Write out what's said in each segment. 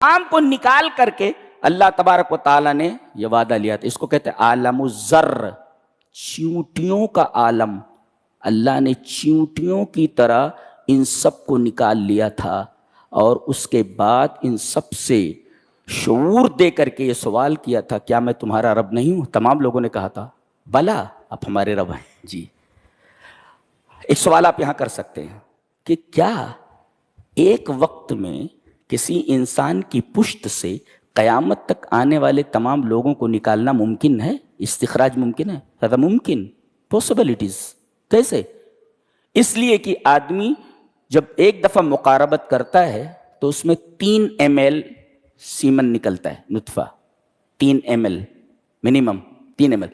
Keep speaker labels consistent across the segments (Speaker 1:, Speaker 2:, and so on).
Speaker 1: تمام کو نکال کر کے اللہ تبارک و تعالیٰ نے یہ وعدہ لیا تھا. اس کو کہتے ہیں عالم الذر، چیونٹیوں کا عالم. اللہ نے چیونٹیوں کی طرح ان سب کو نکال لیا تھا، اور اس کے بعد ان سب سے شعور دے کر کے یہ سوال کیا تھا، کیا میں تمہارا رب نہیں ہوں؟ تمام لوگوں نے کہا تھا بلا، آپ ہمارے رب ہیں. جی، ایک سوال آپ یہاں کر سکتے ہیں کہ کیا ایک وقت میں کسی انسان کی پشت سے قیامت تک آنے والے تمام لوگوں کو نکالنا ممکن ہے؟ استخراج ممکن ہے؟ هذا ممکن، پاسبلٹیز. کیسے؟ اس لیے کہ آدمی جب ایک دفعہ مقاربت کرتا ہے تو اس میں 3 ml سیمن نکلتا ہے، نطفہ 3 ml منیمم 3 ml،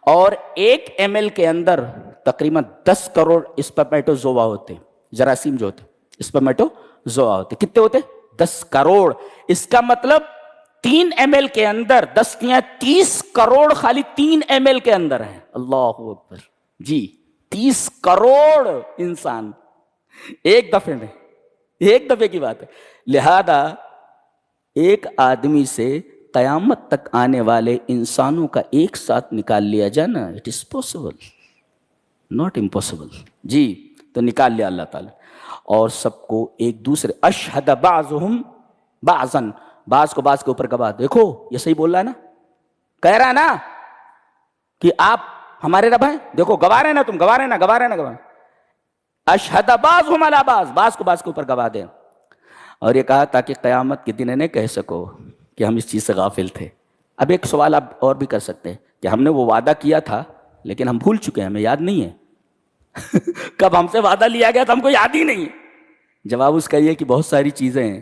Speaker 1: اور 1 ml کے اندر تقریباً 10 کروڑ اسپرمیٹوزوا ہوتے ہیں، جراثیم جو ہوتے ہیں اسپرمیٹوزوا ہوتے ہیں. کتنے ہوتے ہیں؟ 10 کروڑ. اس کا مطلب 3 ml کے اندر 10 یا 30 کروڑ خالی 3 ml کے اندر ہیں. اللہ اکبر. جی، 30 کروڑ انسان ایک دفعے میں، ایک دفعے کی بات ہے. لہذا ایک آدمی سے قیامت تک آنے والے انسانوں کا ایک ساتھ نکال لیا جانا، it is possible, not impossible. جی، تو نکال لیا اللہ تعالیٰ، اور سب کو ایک دوسرے اشہد بعضهم بعضا، بعض کو بعض کے اوپر گواہ. دیکھو یہ صحیح بول رہا ہے نا، کہہ رہا ہے نا کہ آپ ہمارے رب ہیں، دیکھو گواہ رہے نا، تم گواہ رہے نا، گواہ رہے نا، گواہ. اشہد بعضهم علی بعض، بعض کو بعض کے اوپر گواہ دیں. اور یہ کہا تاکہ قیامت کے دن انہیں کہہ سکو کہ ہم اس چیز سے غافل تھے. اب ایک سوال آپ اور بھی کر سکتے ہیں کہ ہم نے وہ وعدہ کیا تھا لیکن ہم بھول چکے ہیں، ہمیں یاد نہیں ہے. کب ہم سے وعدہ لیا گیا تھا ہم کو یاد ہی نہیں ہے. جواب اس کا یہ کہ بہت ساری چیزیں ہیں،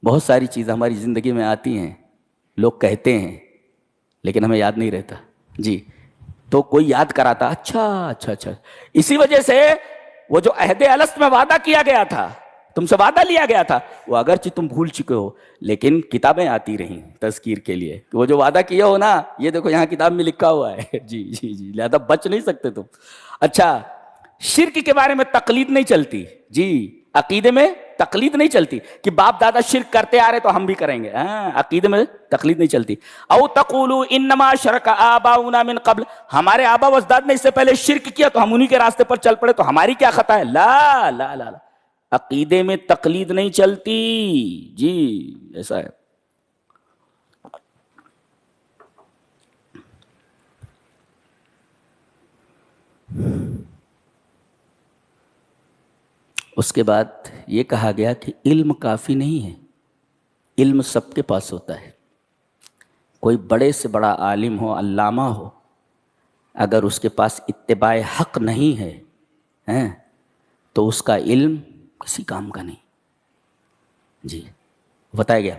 Speaker 1: بہت ساری چیزیں ہماری زندگی میں آتی ہیں، لوگ کہتے ہیں لیکن ہمیں یاد نہیں رہتا. جی، تو کوئی یاد کراتا، اچھا اچھا اچھا. اسی وجہ سے وہ جو عہد الست میں وعدہ کیا گیا تھا، تم سے وعدہ لیا گیا تھا، وہ اگرچہ تم بھول چکے ہو لیکن کتابیں آتی رہیں تذکیر کے لیے کہ وہ جو وعدہ کیا ہو نا، یہ دیکھو یہاں کتاب میں لکھا ہوا ہے. جی جی جی، لہذا بچ نہیں سکتے تم. اچھا، شرک کے بارے میں تقلید نہیں چلتی. جی، عقیدے میں تقلید نہیں چلتی کہ باپ دادا شرک کرتے آ رہے تو ہم بھی کریں گے. عقیدے میں تقلید نہیں چلتی. او تقولوا انما شرک آباؤنا من قبل، ہمارے آبا و اجداد نے اس سے پہلے شرک کیا تو ہم انہی کے راستے پر چل پڑے تو ہماری کیا خطا ہے؟ لا لا لا لا، عقیدے میں تقلید نہیں چلتی. جی، ایسا ہے. اس کے بعد یہ کہا گیا کہ علم کافی نہیں ہے، علم سب کے پاس ہوتا ہے. کوئی بڑے سے بڑا عالم ہو، علامہ ہو، اگر اس کے پاس اتباع حق نہیں ہے تو اس کا علم کسی کام کا نہیں. جی، بتایا گیا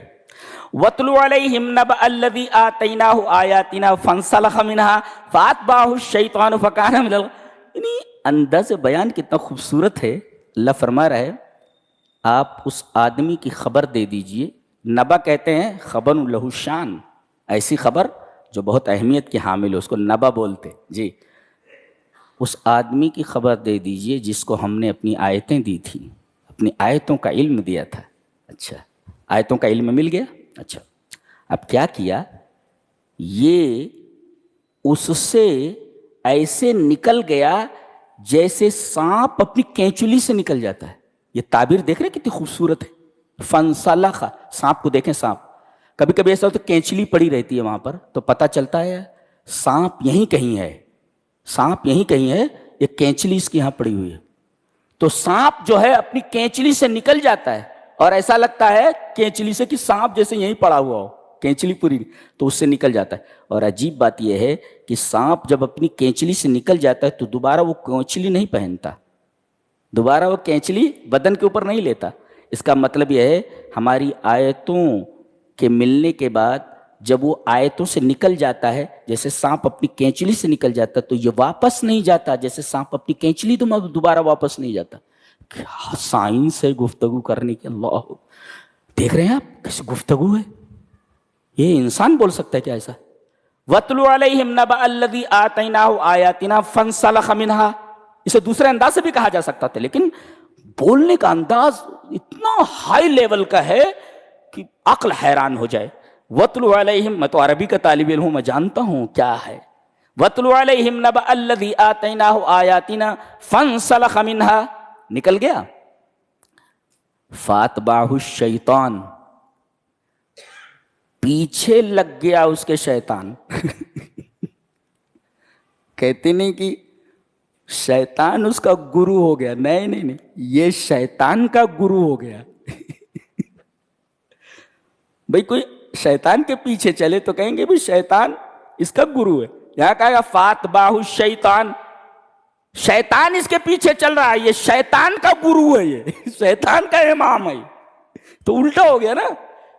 Speaker 1: وَاتْلُ عَلَيْهِمْ نَبَأَ الَّذِي آتَيْنَاهُ آيَاتِنَا فَانْسَلَخَ مِنْهَا فَأَتْبَعَهُ الشَّيْطَانُ فَكَانَ مِنَ یعنی انداز بیان کتنا خوبصورت ہے. اللہ فرما رہا ہے آپ اس آدمی کی خبر دے دیجئے. نبا کہتے ہیں خبر لہو شان، ایسی خبر جو بہت اہمیت کی حامل ہے، اس کو نبا بولتے. جی، اس آدمی کی خبر دے دیجئے جس کو ہم نے اپنی آیتیں دی تھیں، اپنی آیتوں کا علم دیا تھا. اچھا، آیتوں کا علم مل گیا. اچھا، اب کیا کیا؟ یہ اس سے ایسے نکل گیا جیسے سانپ اپنی کینچلی سے نکل جاتا ہے. یہ تعبیر دیکھ رہے کتنی خوبصورت ہے. فنسلخ، سانپ کو دیکھیں، سانپ کبھی کبھی ایسا ہوتا ہے کینچلی پڑی رہتی ہے وہاں پر تو پتہ چلتا ہے سانپ یہیں کہیں ہے، سانپ یہیں کہیں ہے، یہ کینچلی اس کی یہاں پڑی ہوئی ہے. تو سانپ جو ہے اپنی کینچلی سے نکل جاتا ہے اور ایسا لگتا ہے کینچلی سے کہ سانپ جیسے یہیں پڑا ہوا ہو، کینچلی پوری تو اس سے نکل جاتا ہے. اور عجیب بات یہ ہے کہ سانپ جب اپنی کینچلی سے نکل جاتا ہے تو دوبارہ وہ کینچلی نہیں پہنتا، دوبارہ وہ کینچلی بدن کے اوپر نہیں لیتا. اس کا مطلب یہ ہے ہماری آیتوں کے ملنے کے بعد جب وہ آیتوں سے نکل جاتا ہے، جیسے سانپ اپنی کینچلی سے نکل جاتا ہے تو یہ واپس نہیں جاتا، جیسے سانپ اپنی کینچلی تو دوبارہ واپس نہیں جاتا. کیا سائنس ہے گفتگو کرنے کی. اللہ، دیکھ رہے ہیں آپ کیسی گفتگو ہے. یہ انسان بول سکتا ہے کیا ایسا؟ وَاتْلُ عَلَيْهِمْ نَبَأَ الَّذِي آتَيْنَاهُ آيَاتِنَا فَانْسَلَخَ مِنْهَا. اسے دوسرے انداز سے بھی کہا جا سکتا تھا لیکن بولنے کا انداز اتنا ہائی لیول کا ہے کہ عقل حیران ہو جائے. وَاتْلُ عَلَيْهِمْ، میں تو عربی کا طالب علم ہوں، میں جانتا ہوں کیا ہے. وَاتْلُ عَلَيْهِمْ نَبَأَ الَّذِي آتَيْنَاهُ آيَاتِنَا فَانْسَلَخَ مِنْهَا، نکل گیا. فَأَتْبَعَهُ الشَّيْطَانُ، پیچھے لگ گیا اس کے شیطان. کہتے نہیں کہ شیطان اس کا گرو ہو گیا، نہیں نہیں نہیں، یہ شیطان کا گرو ہو گیا. بھئی کوئی شیطان کے پیچھے چلے تو کہیں گے بھی شیطان اس کا گرو ہے. یہاں کہا گا فاتباہ الشیطان، شیطان اس کے پیچھے چل رہا ہے، یہ شیطان کا گرو ہے، یہ شیطان کا امام ہے. تو الٹا ہو گیا نا.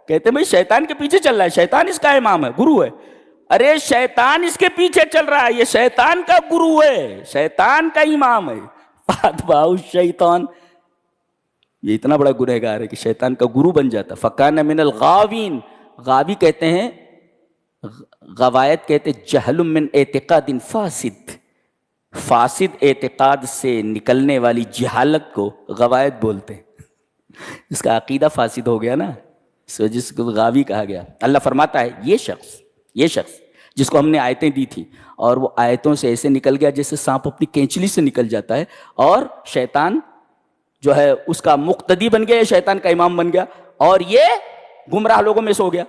Speaker 1: کہتے ہیں بھئی شیطان کے پیچھے چل رہا ہے، شیطان اس کا امام ہے، گرو ہے. ارے شیطان اس کے پیچھے چل رہا ہے، یہ شیطان کا گرو ہے، شیطان کا امام ہے. فاتباہ الشیطان، یہ اتنا بڑا گنہگار ہے کہ شیطان کا گرو بن جاتا. فکان من الغاوین، غاوی کہتے ہیں، غوایت کہتے جہل من اعتقاد فاسد، فاسد اعتقاد سے نکلنے والی جہالت کو غوایت بولتے ہیں. اس کا عقیدہ فاسد ہو گیا نا، اس وجہ سے غاوی کہا گیا. اللہ فرماتا ہے یہ شخص جس کو ہم نے آیتیں دی تھی اور وہ آیتوں سے ایسے نکل گیا جیسے سانپ اپنی کینچلی سے نکل جاتا ہے، اور شیطان جو ہے اس کا مقتدی بن گیا، شیطان کا امام بن گیا، اور یہ گمراہ لوگوں میں سے ہو گیا.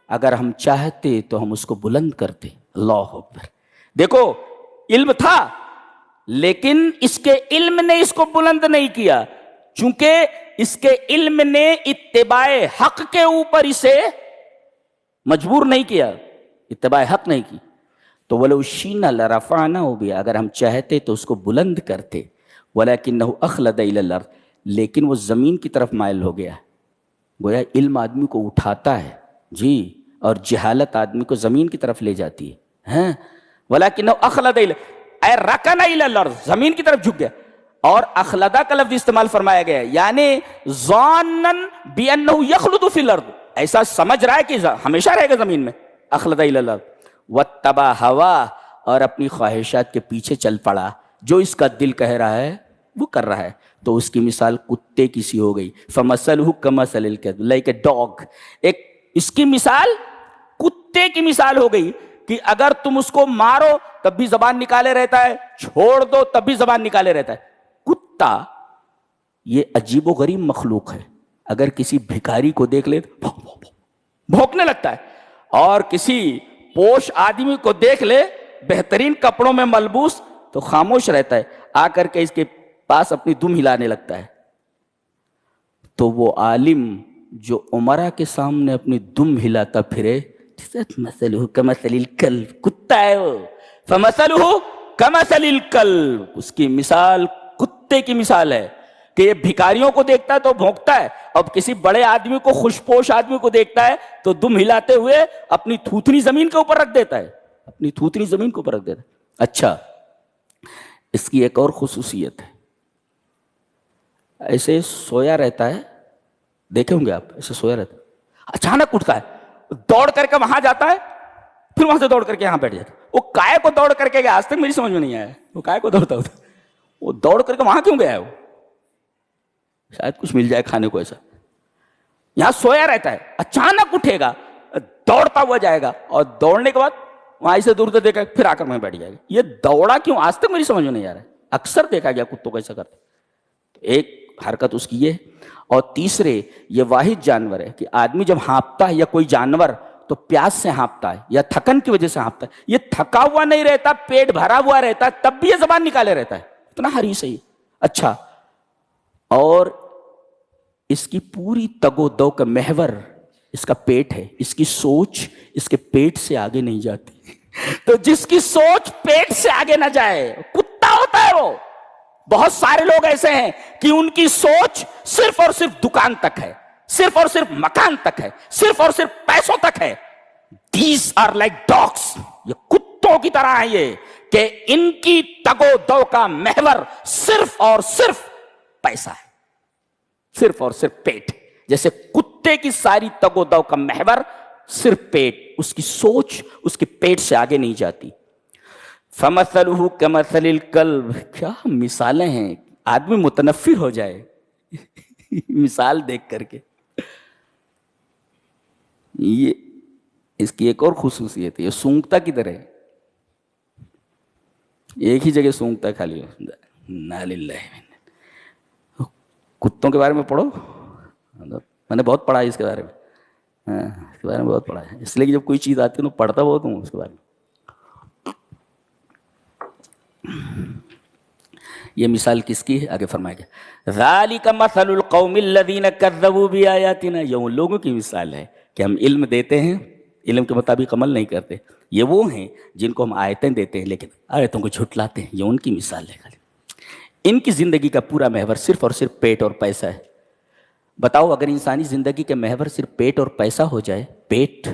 Speaker 1: اگر ہم چاہتے تو ہم اس کو بلند کرتے. اللہ اکبر. دیکھو علم تھا لیکن اس کے علم نے اس کو بلند نہیں کیا، چونکہ اس کے علم نے اتباع حق کے اوپر اسے مجبور نہیں کیا، اتباع حق نہیں کی. تو وَلَوْ شِئْنَا لَرَفَعْنَاهُ بِهَا، اگر ہم چاہتے تو اس کو بلند کرتے. وَلَكِنَّهُ أَخْلَدَ إِلَى الْأَرْضِ، لیکن وہ زمین کی طرف مائل ہو گیا. گویا علم آدمی کو اٹھاتا ہے جی، اور جہالت آدمی کو زمین کی طرف لے جاتی ہے. وَلَكِنَّهُ أَخْلَدَ إِلَى، اے رَكَنَ إِلَى الْأَرْضِ، زمین کی طرف جھک گیا. اور اخلدہ کا لفظ استعمال فرمایا گیا، یعنی ظانن بِأَنَّهُ يَخْلُدُ فِي الْأَرْضِ، ایسا سمجھ رہا ہے کہ ہمیشہ رہے گا زمین میں. اخلد إِلَى الْأَرْضِ وَاتَّبَعَ هَوَاهُ، اور اپنی خواہشات کے پیچھے چل پڑا، جو اس کا دل کہہ رہا ہے وہ کر رہا ہے. تو اس کی مثال کتے کی سی ہو گئی. فَمَثَلُهُ كَمَثَلِ الْكَلْبِ لَائِكَ اَ ڈاگ، ایک اس کی مثال کتے کی مثال ہو گئی کہ اگر تم اس کو مارو تب بھی زبان نکالے رہتا ہے، چھوڑ دو تب بھی زبان نکالے رہتا ہے. کتا یہ عجیب و غریب مخلوق ہے، اگر کسی بھکاری کو دیکھ لے تو بھونکنے لگتا ہے، اور کسی پوش آدمی کو دیکھ لے بہترین کپڑوں میں ملبوس تو خاموش رہتا ہے، آ کر کے اس کے پاس اپنی دم ہلانے لگتا ہے. تو وہ عالم جو عمرہ کے سامنے اپنی دم ہلاتا پھرے، مثلہ کمثل الکلب، کتا ہے وہ، فمثلہ کمثل الکلب، اس کی مثال کتے کی مثال ہے کہ یہ بھکاریوں کو دیکھتا ہے تو بھونکتا ہے، اب کسی بڑے آدمی کو، خوش پوش آدمی کو دیکھتا ہے تو دم ہلاتے ہوئے اپنی تھوتنی زمین کے اوپر رکھ دیتا ہے، اپنی تھوتنی زمین کے اوپر رکھ دیتا ہے. اچھا، اس کی ایک اور خصوصیت ہے، ایسے سویا رہتا ہے، دیکھے ہوں گے آپ، ایسے سویا رہتا ہے، اچانک اٹھتا ہے، دوڑ کر کے وہاں جاتا ہے، پھر وہاں سے دوڑ کر کے یہاں بیٹھ جاتا ہے. وہ کائے کو دوڑ کر کے گیا، آج تک میری سمجھ میں نہیں آیا وہ کائے کو دوڑتا ہوتا، وہ دوڑ کر کے وہاں کیوں گیا ہے؟ وہ شاید کچھ مل جائے کھانے کو. ایسا یہاں سویا رہتا ہے، اچانک اٹھے گا، دوڑتا ہوا جائے گا، اور دوڑنے کے بعد وہاں سے دور سے دیکھا پھر آ کر میں بیٹھ جائے گا. یہ دوڑا کیوں؟ آج تک میری سمجھ میں نہیں آ رہا ہے. اکثر دیکھا گیا کتوں کو ایسا کرتے. ایک حرکت اس کی یہ، اور تیسرے یہ واحد جانور ہے کہ آدمی جب ہانپتا ہے یا کوئی جانور تو پیاس سے ہانپتا ہے یا تھکن کی وجہ سے ہانپتا ہے. یہ تھکا ہوا نہیں رہتا، پیٹ بھرا ہوا رہتا ہے، تب بھی یہ زبان نکالے رہتا ہے، اتنا حریص ہے یہ. اچھا، اور اس کی پوری تگ و دو کا محور اس کا پیٹ ہے، اس کی سوچ اس کے پیٹ سے آگے نہیں جاتی. تو جس کی سوچ پیٹ سے آگے نہ جائے کتا ہوتا ہے وہ. بہت سارے لوگ ایسے ہیں کہ ان کی سوچ صرف اور صرف دکان تک ہے، صرف اور صرف مکان تک ہے، صرف اور صرف پیسوں تک ہے. These are like dogs، یہ کتوں کی طرح ہیں یہ، کہ ان کی تگ و دو کا محور صرف اور صرف پیسہ ہے، صرف اور صرف پیٹ. جیسے کتے کی ساری تگ و دو کا محور صرف پیٹ، اس کی سوچ اس کے پیٹ سے آگے نہیں جاتی. فَمَثَلُهُ كَمَثَلِ الْكَلْبِ، کیا مثالیں ہیں، آدمی متنفر ہو جائے مثال دیکھ کر کے. یہ اس کی ایک اور خصوصیت ہے، یہ سونگتا کدھر ہے؟ ایک ہی جگہ سونگتا ہے خالی. انا للہ. کتوں کے بارے میں پڑھو، میں نے بہت پڑھا ہے اس کے بارے میں. اس کے بارے میں بہت پڑھا ہے، اس لیے کہ جب کوئی چیز آتی ہے تو پڑھتا بہت ہوں اس کے بارے میں. یہ مثال کس کی ہے؟ آگے فرمایا گیا ذالک مثل القوم الذین کذبوا بآیاتنا. یہ ان لوگوں کی مثال ہے کہ ہم علم دیتے ہیں، علم کے مطابق عمل نہیں کرتے. یہ وہ ہیں جن کو ہم آیتیں دیتے ہیں لیکن آیتوں کو جھٹلاتے ہیں. یہ ان کی مثال ہے. خالی ان کی زندگی کا پورا محور صرف اور صرف پیٹ اور پیسہ ہے. بتاؤ اگر انسانی زندگی کے محور صرف پیٹ اور پیسہ ہو جائے، پیٹ،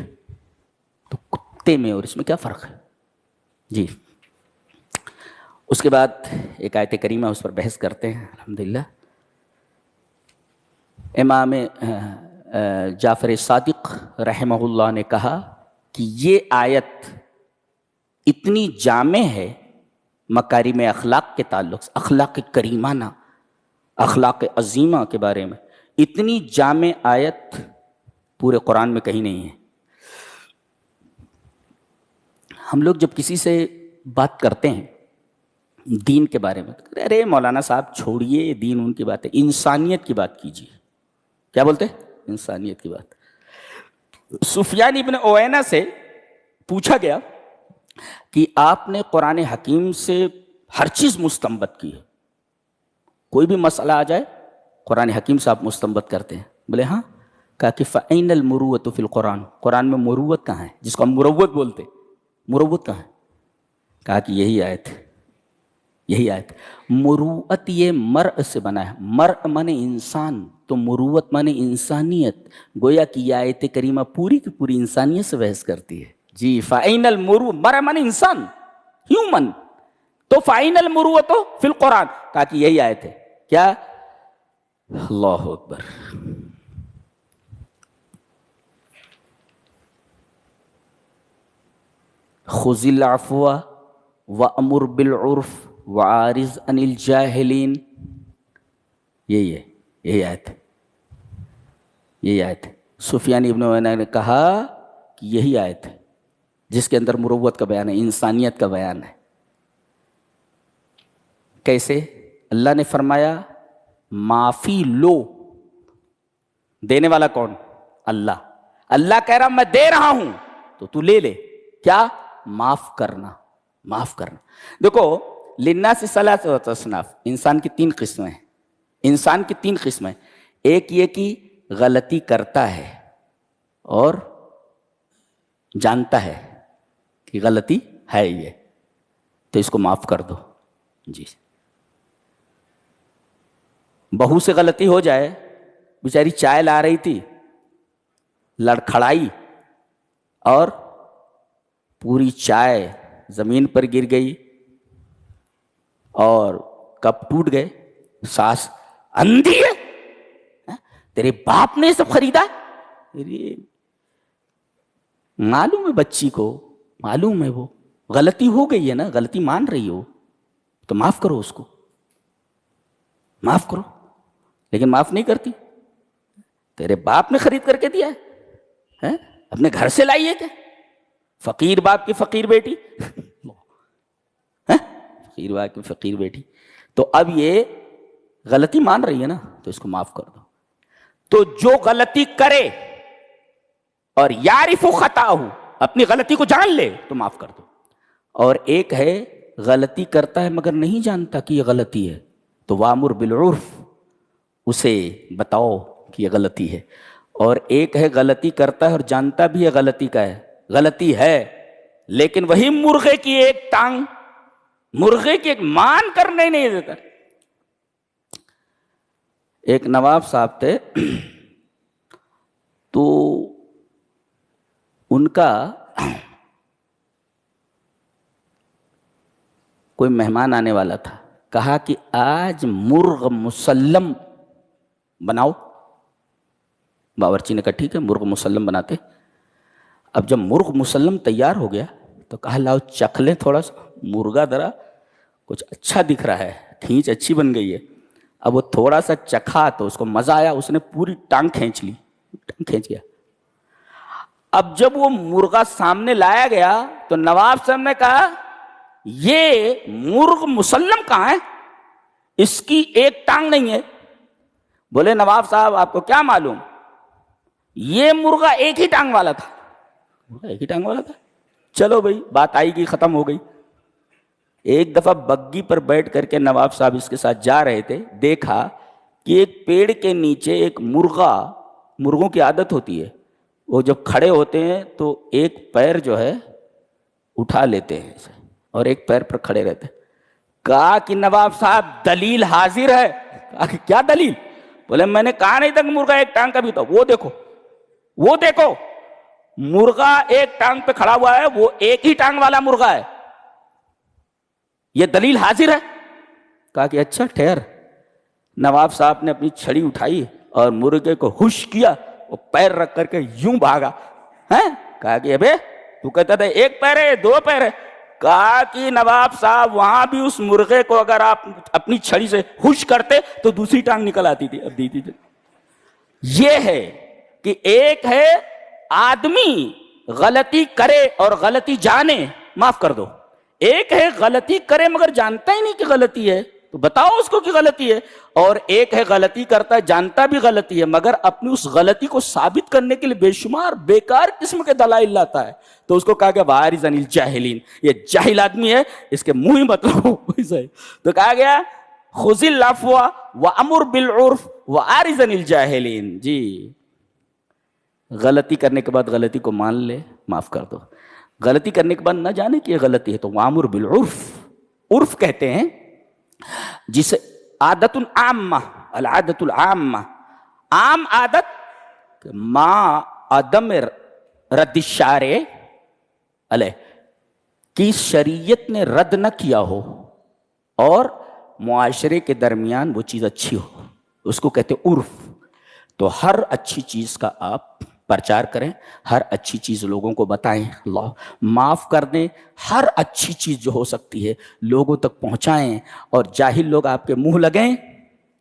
Speaker 1: تو کتے میں اور اس میں کیا فرق ہے؟ جی. اس کے بعد ایک آیت کریمہ اس پر بحث کرتے ہیں الحمدللہ. امام جعفر صادق رحمہ اللہ نے کہا کہ یہ آیت اتنی جامع ہے مکارم اخلاق کے تعلق سے، اخلاق کریمانہ، اخلاق عظیمہ کے بارے میں، اتنی جامع آیت پورے قرآن میں کہیں نہیں ہے. ہم لوگ جب کسی سے بات کرتے ہیں دین کے بارے میں، ارے مولانا صاحب چھوڑیے دین، ان کی بات ہے، انسانیت کی بات کیجیے. کیا بولتے ہیں؟ انسانیت کی بات. سفیان ابن عیینہ سے پوچھا گیا کہ آپ نے قرآن حکیم سے ہر چیز مستنبط کی ہے، کوئی بھی مسئلہ آ جائے قرآن حکیم سے آپ مستنبط کرتے ہیں. بولے ہاں. کہا کہ فَأَيْنَ الْمُرُوَّةُ فِي الْقُرْآنِ. قرآن میں مروت کہاں ہے؟ جس کو ہم مروت بولتے، مروت کہاں ہے؟ کہا کہ یہی آیت ہے، یہی آیت. مروت یہ مرء سے بنا ہے، مرء مانے انسان، تو مروت مانے انسانیت. گویا کہ یہ آیت کریمہ پوری کی پوری انسانیت سے بحث کرتی ہے. جی. فَأَيْنَ الْمُرُوَّةُ، مرء مانے انسان، ہیومن، تو فَأَيْنَ الْمُرُوَّةُ فِي الْقُرْآنِ. کہا کہ یہی آیت ہے. کیا؟ اللہ اکبر. خُذِ الْعَفْوَ وَأْمُرْ بِالْعُرْفِ وَعَارِضْ عَنِ الْجَاهِلِينَ. یہی ہے، یہی آیت ہے، یہی آیت ہے. سفیان ابن عیینہ نے کہا کہ یہی آیت ہے جس کے اندر مروت کا بیان ہے، انسانیت کا بیان ہے. کیسے؟ اللہ نے فرمایا معافی لو. دینے والا کون؟ اللہ. اللہ کہہ رہا میں دے رہا ہوں تو لے لے. کیا؟ معاف کرنا، معاف کرنا. دیکھو للناس ثلاثۃ اصناف، انسان کی تین قسمیں ہیں. انسان کی تین قسمیں، ایک یہ کہ غلطی کرتا ہے اور جانتا ہے کہ غلطی ہے یہ، تو اس کو معاف کر دو. جی. بہو سے غلطی ہو جائے، بیچاری چائے لا رہی تھی، لڑکھڑائی اور پوری چائے زمین پر گر گئی اور کپ ٹوٹ گئے. ساس اندھی ہے، تیرے باپ نے سب خریدا. معلوم ہے بچی کو، معلوم ہے وہ غلطی ہو گئی ہے نا، غلطی مان رہی ہو تو معاف کرو اس کو، معاف کرو. لیکن معاف نہیں کرتی. تیرے باپ نے خرید کر کے دیا ہے، اپنے گھر سے لائی ہے کیا؟ فقیر باپ کی فقیر بیٹی، فقیر باپ کی فقیر بیٹی. تو اب یہ غلطی مان رہی ہے نا، تو اس کو معاف کر دو. تو جو غلطی کرے اور یعرف خطاہ، اپنی غلطی کو جان لے تو معاف کر دو. اور ایک ہے غلطی کرتا ہے مگر نہیں جانتا کہ یہ غلطی ہے، تو وامر بالعرف، اسے بتاؤ کہ یہ غلطی ہے. اور ایک ہے غلطی کرتا ہے اور جانتا بھی ہے غلطی کا ہے، غلطی ہے، لیکن وہی مرغے کی ایک ٹانگ، مرغے کی ایک مان کرنے نہیں دیتا. ایک نواب صاحب تھے، تو ان کا کوئی مہمان آنے والا تھا. کہا کہ آج مرغ مسلم بناؤ. باورچی نے کہا ٹھیک ہے، مرغ مسلم بناتے. اب جب مرغ مسلم تیار ہو گیا تو کہا لاؤ چکھ لیں تھوڑا سا. مرغا ذرا کچھ اچھا دکھ رہا ہے، کھینچ اچھی بن گئی ہے. اب وہ تھوڑا سا چکھا تو اس کو مزہ آیا، اس نے پوری ٹانگ کھینچ لی، ٹانگ کھینچ گیا. اب جب وہ مرغا سامنے لایا گیا تو نواب صاحب نے کہا یہ مرغ مسلم کہاں ہے، اس کی ایک ٹانگ نہیں ہے۔ بولے نواب صاحب آپ کو کیا معلوم، یہ مرغا ایک ہی ٹانگ والا تھا، ایک ہی ٹانگ والا تھا۔ چلو بھائی بات آئی گئی، ختم ہو گئی۔ ایک دفعہ بگی پر بیٹھ کر کے نواب صاحب اس کے ساتھ جا رہے تھے، دیکھا کہ ایک پیڑ کے نیچے ایک مرغوں کی عادت ہوتی ہے، وہ جب کھڑے ہوتے ہیں تو ایک پیر جو ہے اٹھا لیتے ہیں اسے اور ایک پیر پر کھڑے رہتے ہیں۔ کہا کہ نواب صاحب دلیل حاضر ہے۔ کہا کہ کیا دلیل؟ بولے میں نے کہا نہیں تھا کہ مرغا ایک ٹانگ کا بھی تھا، وہ دیکھو مرغا ایک ٹانگ پہ کھڑا ہوا ہے، وہ ایک ہی ٹانگ والا مرغا ہے، یہ دلیل حاضر ہے۔ کہا کہ اچھا ٹھہر۔ نواب صاحب نے اپنی چھڑی اٹھائی اور مرغے کو ہوش کیا، وہ پیر رکھ کر کے یوں بھاگا۔ کہا کہ ابے تو کہتا تھا ایک پیر ہے دو پیر ہے۔ کہا کہ نواب صاحب وہاں بھی اس مرغے کو اگر آپ اپنی چھڑی سے ہوش کرتے تو دوسری ٹانگ نکل آتی تھی، اب دیتی تھی۔ یہ ہے کہ ایک ہے آدمی غلطی کرے اور غلطی جانے، معاف کر دو، ایک ہے غلطی کرے مگر جانتا ہی نہیں کہ غلطی ہے تو بتاؤ اس کو کہ غلطی ہے، اور ایک ہے غلطی کرتا ہے جانتا بھی غلطی ہے مگر اپنی اس غلطی کو ثابت کرنے کے لیے بے شمار بیکار قسم کے دلائل لاتا ہے، تو اس کو کہا کہ وارث عن الجاہلین، یہ جاہل آدمی ہے، اس کے منہ ہی مت لو۔ تو کہا گیا خذ العفو وامر بالعرف وارث عن الجاہلین۔ جی غلطی کرنے کے بعد غلطی کو مان لے، معاف کر دو، غلطی کرنے کے بعد نہ جانے کہ یہ غلطی ہے تو وامر بالعرف، عرف کہتے ہیں جسے عادت العامہ، العادت العامہ، عام عادت ما عدم رد الشارع علیہ، کی شریعت نے رد نہ کیا ہو اور معاشرے کے درمیان وہ چیز اچھی ہو، اس کو کہتے عرف۔ تو ہر اچھی چیز کا آپ پرچار کریں، ہر اچھی چیز لوگوں کو بتائیں، اللہ معاف کر دیں، ہر اچھی چیز جو ہو سکتی ہے لوگوں تک پہنچائیں، اور جاہل لوگ آپ کے منہ لگیں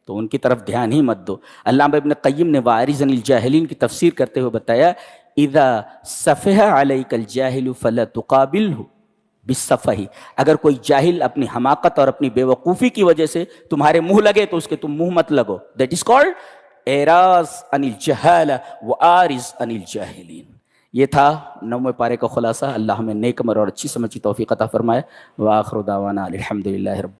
Speaker 1: تو ان کی طرف دھیان ہی مت دو۔ علامہ ابن قیم نے وارث عن الجاہلین کی تفسیر کرتے ہوئے بتایا اذا صفح علیک الجاہل فلا تقابلہ بالصفح، اگر کوئی جاہل اپنی حماقت اور اپنی بے وقوفی کی وجہ سے تمہارے منہ لگے تو اس کے تم منہ مت لگو، دیٹ از کالڈ اعراض عن الجہالہ وآرض عن الجاہلین۔ یہ تھا 9ویں پارے کا خلاصہ۔ اللہ ہمیں نیک عمل اور اچھی سمجھ کی توفیق عطا فرمائے۔ وآخر دعوانا الحمدللہ رب